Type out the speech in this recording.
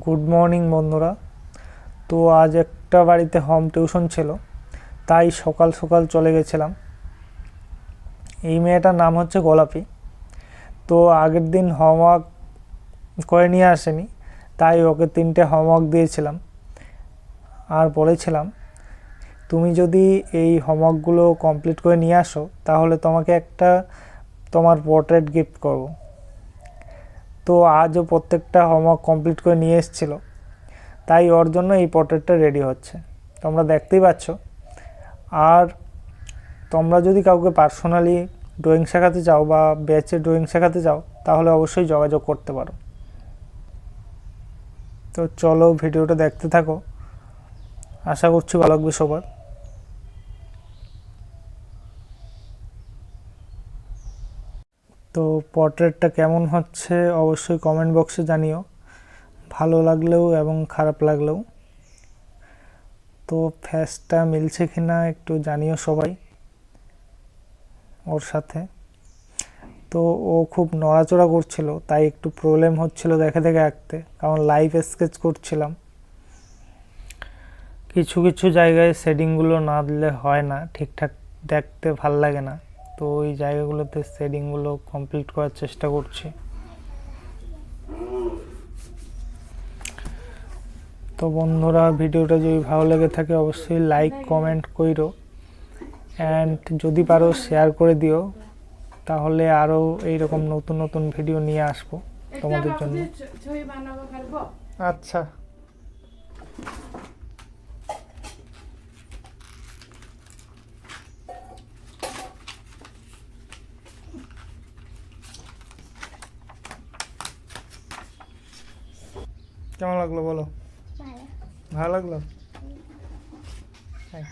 Good morning বন্ধুরা। তো আজ একটা বাড়িতে হোম টিউশন ছিল, তাই সকাল সকাল চলে গেছিলাম। এই মেয়েটার নাম হচ্ছে গোলাপি। তো আগের দিন হোমওয়ার্ক করে নিয়ে আসেনি, তাই ওকে 3টে হোমওয়ার্ক দিয়েছিলাম আর বলেছিলাম তুমি যদি এই হোমওয়ার্কগুলো কমপ্লিট করে নিয়ে আসো তাহলে তোমাকে একটা তোমার পোর্ট্রেট গিফট করব। তো আজও প্রত্যেকটা হোমওয়ার্ক কমপ্লিট করে নিয়ে এসেছিল, তাই ওর জন্য এই পোর্ট্রেটটা রেডি হচ্ছে, তোমরা দেখতেই পাচ্ছ। আর তোমরা যদি কাউকে পার্সোনালি ড্রয়িং শেখাতে চাও বা ব্যাচে ড্রয়িং শেখাতে চাও তাহলে অবশ্যই যোগাযোগ করতে পারো। তো চলো ভিডিওটা দেখতে থাকো, আশা করছি ভালো লাগবে সবার। তো পোর্ট্রেটটা কেমন হচ্ছে অবশ্যই কমেন্ট বক্সে জানিও, ভালো লাগলেও এবং খারাপ লাগলেও। তো ফেসটা মিলছে কিনা একটু জানিও সবাই ওর সাথে। তো ও খুব নড়াচড়া করছিল, তাই একটু প্রবলেম হচ্ছিল দেখে দেখে আঁকতে, কারণ লাইভ স্কেচ করছিলাম। কিছু কিছু জায়গায় শেডিংগুলো না দিলে হয় না, ঠিকঠাক দেখতে ভাল লাগে না। তো ওই জায়গাগুলোতে শেডিংগুলো কমপ্লিট করার চেষ্টা করছি। তো বন্ধুরা, ভিডিওটা যদি ভালো লেগে থাকে অবশ্যই লাইক কমেন্ট কইরো, অ্যান্ড যদি পারো শেয়ার করে দিও, তাহলে আরও এইরকম নতুন নতুন ভিডিও নিয়ে আসবো তোমাদের জন্য। আচ্ছা, কেমন লাগলো বলো? ভালো লাগলো? হ্যাঁ।